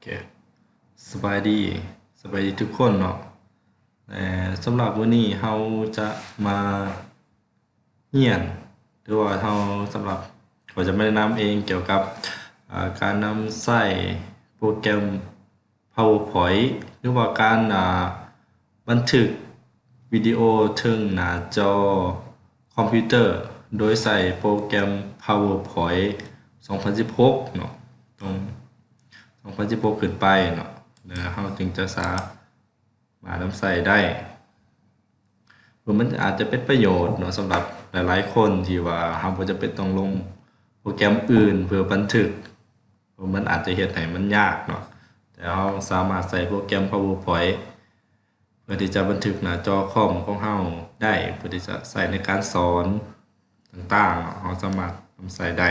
เคสบายดีทุกคนเนาะสำหรับวันนี้เราจะมาเรียนหรือว่าเราสำหรับเขาจะไม่แนะนำเองเกี่ยวกับการนำใส่โปรแกรม PowerPoint หรือว่าการบันทึกวิดีโอถึงหน้าจอคอมพิวเตอร์โดยใส่โปรแกรม PowerPoint 2016เนาะตรง2016ขึ้นไปเนาะแล้วเราจึงจะสามารถนำใส่ได้มันอาจจะเป็นประโยชน์เนาะสำหรับหลายๆคนที่ว่าเราบ่จำเป็นต้องลงโปรแกรมอื่นเพื่อบันทึกมันอาจจะเฮ็ดให้มันยากเนาะแต่เราสามารถใส่โปรแกรม PowerPoint เพื่อที่จะบันทึกหน้าจอคอมของเราได้เพื่อที่จะใส่ในการสอนต่างๆเนาะเราสามารถนำใส่ได้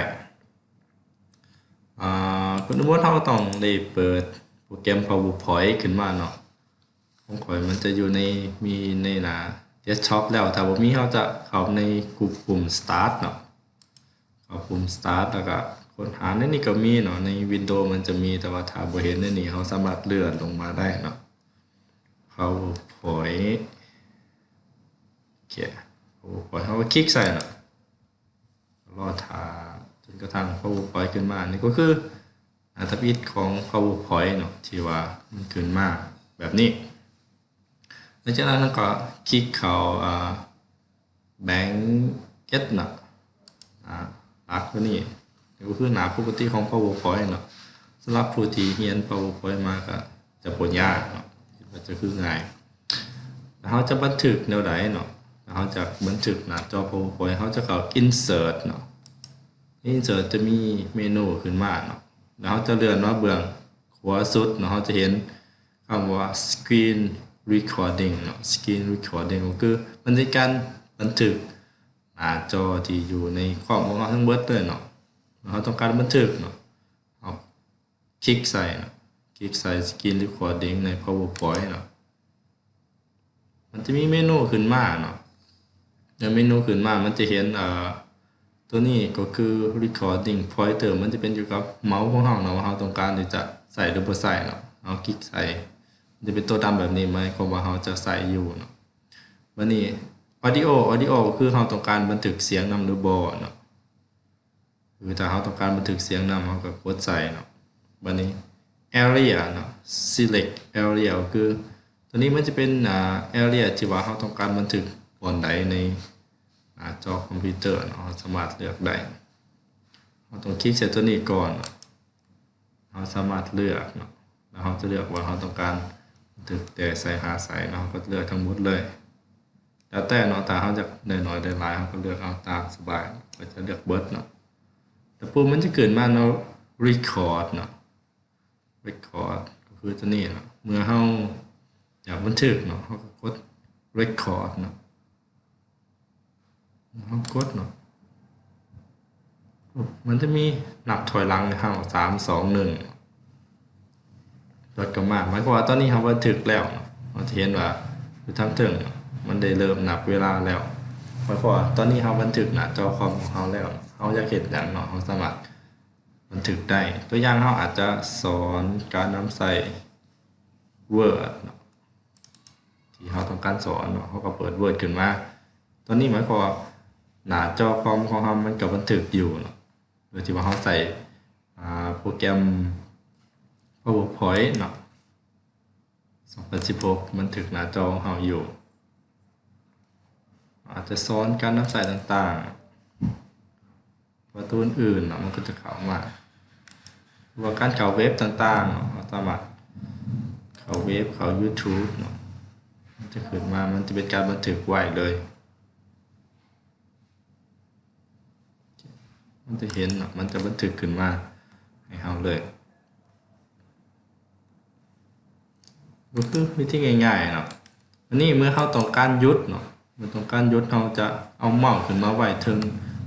คุณสมมุติเราต้องได้เปิดโปรแกรม PowerPoint ขึ้นมาเนาะของข้อยมันจะอยู่ในมีในหน้า desktop แล้วถ้าบ่มีเราจะเข้าในปุ่ม start เนาะเข้าปุ่ม start แล้วก็ค้นหาในนี้ก็มีเนาะใน Windows มันจะมีแต่ว่าถ้าบ่เห็นในนี้เราสามารถเลื่อนลงมาได้เนาะ PowerPoint โอเค PowerPoint เราก็คลิกใส่เนาะรอท่าจนกระทั่ง PowerPoint ขึ้นมานี่ก็คือหน้าตาปิดของ PowerPoint เนาะที่ว่ามันขึ้นมาแบบนี้หลังจากนั้นเราก็คลิกเข้าBlanket เนาะหลักตัวนี้ก็คือหน้าปกติของ PowerPoint เนาะสำหรับผู้ที่เรียน PowerPoint มาก็จะบ่ยากเนาะคิดว่าจะคือง่ายแล้วเราจะบันทึกแนวใดเนาะเราจะบันทึกหน้าจอ PowerPoint เราจะเข้า Insert เนาะ Insert จะมีเมนูขึ้นมาเนาะแล้วเราจะเลื่อนมาเบื้องขวาสุดเนาะเราจะเห็นคำว่า Screen Recording เนาะ Screen Recording ก็คือมันเป็นการบันทึกหน้าจอที่อยู่ในคอมของเราทั้งเบิดเลยเนาะเราต้องการบันทึกเนาะเอาคลิกใส่เนาะคลิกใส่ Screen Recording ใน PowerPoint เนาะมันจะมีเมนูขึ้นมาเนาะแล้วเมนูขึ้นมามันจะเห็นตัวนี้ก็คือ recording pointer มันจะเป็นอยู่กับเมาส์ของเราเนาะว่าเราต้องการที่จะใส่หรือบ่ใส่เนาะเอาคลิกใส่มันจะเป็นตัวดำแบบนี้หมายความว่าเราจะใส่อยู่เนาะบัดนี้ audio ก็คือเราต้องการบันทึกเสียงนำหรือบ่เนาะคือถ้าเราต้องการบันทึกเสียงนำเราก็กดใส่เนาะบัดนี้ area เนาะ select area ก็คือตัวนี้มันจะเป็นarea ที่ว่าเราต้องการบันทึกบนใดในจอคอมพิวเตอร์เนาะสามารถเลือกได้เราต้องคลิกใส่ตัวนี้ก่อนเราสามารถเลือกเนาะแล้วเราจะเลือกว่าเราต้องการบันทึกแต่ใส่หาใส่เนาะก็เลือกทั้งหมดเลยแล้วแต่เนาะถ้าเราจะได้น้อยได้หลายเราก็เลือกเอาตามสบายก็จะเลือกเบิดเนาะแต่ปุ๊บมันจะเกิดมาเนาะ record เนาะ record ก็คือตัวนี้เนาะเมื่อเราอยากบันทึกเนาะเราก็กด record เนาะเรากดเนาะมันจะมีนับถอยหลังนะครับ3 2 1รถก็มาหมายความว่าตอนนี้เราบันทึกแล้วเนาะเราจะเห็นว่าอยู่ทางถึงมันได้เริ่มนับเวลาแล้วหมายความว่าตอนนี้เราบันทึกหน้าจอคอมของเราแล้วเราอยากเฮ็ดหยังเนาะเราสามารถบันทึกได้ตัวอย่างเราอาจจะสอนการนำใส่ Word เนาะที่เราต้องการสอนเนาะเราก็เปิด Word ขึ้นมาตอนนี้หมายความว่าหน้าจอคอมของเรามันก็บันทึกอยู่เนาะโดยที่ว่าเราใส่โปรแกรม PowerPoint เนาะ2016บันทึกหน้าจอของเราอยู่อาจจะสอนการนำใส่ต่างๆประตูอื่นเนาะมันก็จะเข้ามาว่าการเข้าเว็บต่างๆเนาะเราสามารถเข้าเว็บเข้า YouTube เนาะมันจะขึ้นมามันจะเป็นการบันทึกไว้เลยมันจะเห็นเนาะมันจะบันทึกขึ้นมาให้เราเลยก็คือวิธีง่ายๆเนาะอันนี้เมื่อเราต้องการหยุดเนาะเมื่อต้องการหยุดเราจะเอาเมาส์ขึ้นมาไว้ถึง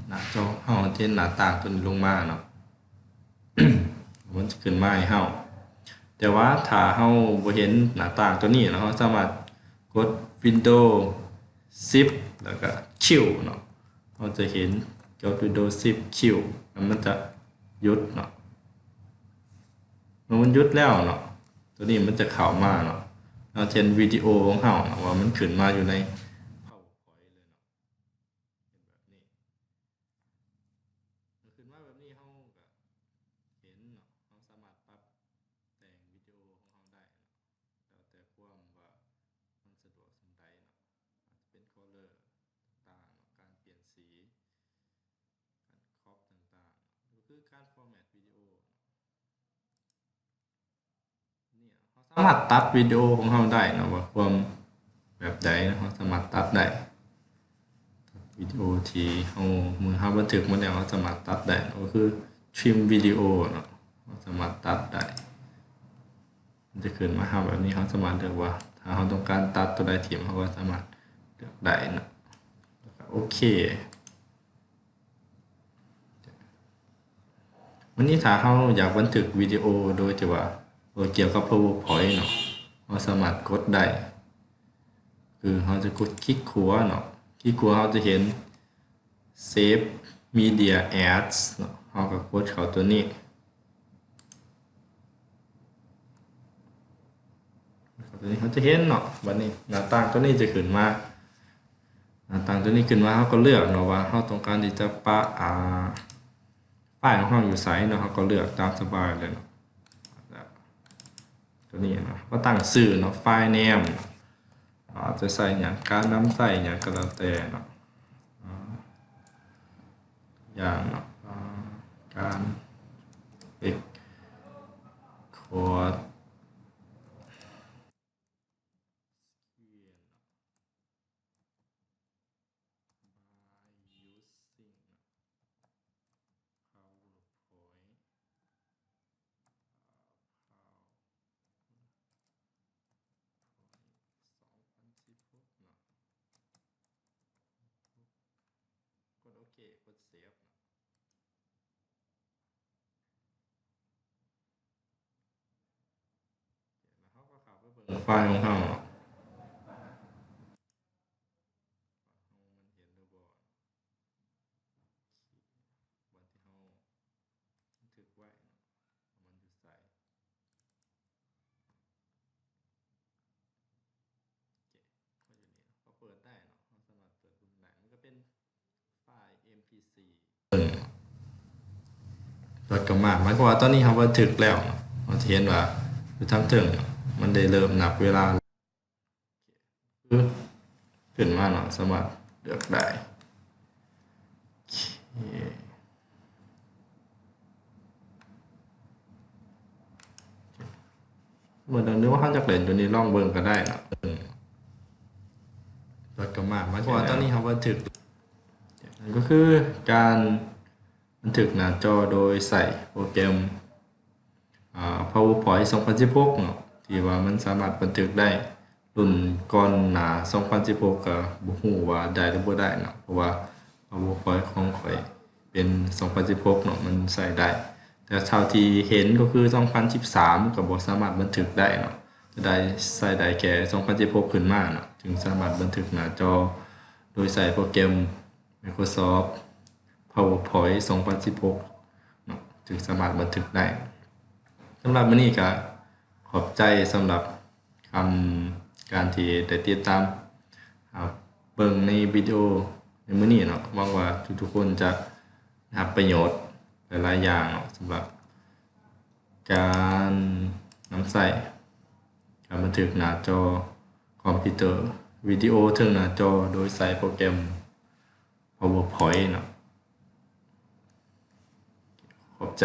หน้าจอเราจะเห็นหน้าต่างตัวนี้ลงมาเนาะ มันจะขึ้นมาให้เราแต่ว่าถ้าเราบ่เห็นหน้าต่างตัวนี้เนาะเราสามารถกด Windows Shift แล้วก็ Q เนาะเราจะเห็นกด Windows Shift Q แล้วมันจะหยุดเนาะ มื่อมันหยุดแล้วเนาะตัวนี้มันจะเข้ามาเนาะเราเช่นวิดีโอของเฮาเนาะว่ามันขึ้นมาอยู่ใน PowerPoint เลยเนาะเป็นแบบนี้มันขึ้นมาแบบนี้เฮาก็เห็นเนาะเฮาสามารถปรับแต่งวิดีโอของเฮาได้เนาะแล้วแต่ความว่ามันสะดวกสำใดเนาะอาจจะเป็น color ต่างๆเนาะการเปลี่ยนสีการครอปต่างๆก็คือการฟอร์แมตวิดีโอเนี่ยเราสามารถตัดวิดีโอของเราได้นะว่าความแบบใดนะเราสามารถตัดได้วิดีโอที่เรามือเราบันทึกมาแล้วเราสามารถตัดได้ก็คือทริมวิดีโอเนาะเราสามารถตัดได้มันจะขึ้นมาแบบนี้เราสามารถเลือกว่าถ้าเราต้องการตัดตัวใดถิ่มเราก็สามารถเลือกได้นะโอเควันนี้ถ้าเราอยากบันทึกวิดีโอโดยที่ว่าเกี่ยวกับ PowerPoint เนาะเราสามารถกดได้คือเราจะกดคลิกขวาเนาะคลิกขวาเราจะเห็น Save Media Ads เนาะเราก็กดเข้าตัวนี้เขาจะเห็นเนาะวันนี้หน้าต่างตัวนี้จะขึ้นมาหน้าต่างตัวนี้ขึ้นมาเขาก็เลือกเนาะว่าเขาต้องการที่จะปะป้ายของเราอยู่ไสเนาะเขาก็เลือกตามสบายเลยเนาะตัวนี้เนาะก็ตั้งชื่อเนาะไฟล์ name จะใส่อย่างการนำใส่อย่างก็แล้วแต่เนาะอย่างเนาะการเอกคอร์ดกดโอเคกดเซฟแล้วเขาก็เข้าไปเบิ่งไฟล์ของเขามันเห็นหรือบ่วันที่เขาบันทึกไว้เนาะมันอยู่ใส่เขาอยู่นี่เขาเปิดได้เนาะเขาสามารถเปิดดูได้มันก็เป็นไฟล์ MP4 รถก็มากหมายความว่าตอนนี้เขาบันทึกแล้วเนาะเราจะเห็นว่าอยู่ทั้งถึงมันได้เริ่มนับเวลาคือขึ้นมาเนาะสามารถเลือกได้เหมือนนึกว่าเขาจะเล่นตัวนี้ลองเบิ่งก็ได้เนาะรถก็มากหมายความว่าตอนนี้เขาบันทึกก็คือการบันทึกหน้าจอโดยใส่โปรแกรมPowerPoint 2016เนาะที่ว่ามันสามารถบันทึกได้รุ่นก่อนหน้า2016ก็บ่ฮู้ว่าได้หรือบ่ได้เนาะเพราะว่า PowerPoint ของข่อยเป็น2016เนาะมันใส่ได้แต่เท่าที่เห็นก็คือ2013ก็บ่สามารถบันทึกได้เนาะจะได้ใส่ได้แค่2016ขึ้นมาเนาะถึงสามารถบันทึกหน้าจอโดยใส่โปรแกรม Microsoft PowerPoint 2016เนาะถึงสามารถบันทึกได้สำหรับมื้อนี้ก็ขอบใจสำหรับการที่ได้ติดตามเบิ่งในวิดีโอในมื้อนี้เนาะหวังว่าทุกๆคนจะได้รับประโยชน์หลายๆอย่างเนาะสำหรับการนำใส่การบันทึกหน้าจอคอมพิวเตอร์วิดีโอถึงหน้าจอโดยใช้โปรแกรม PowerPoint เนาะขอบใจ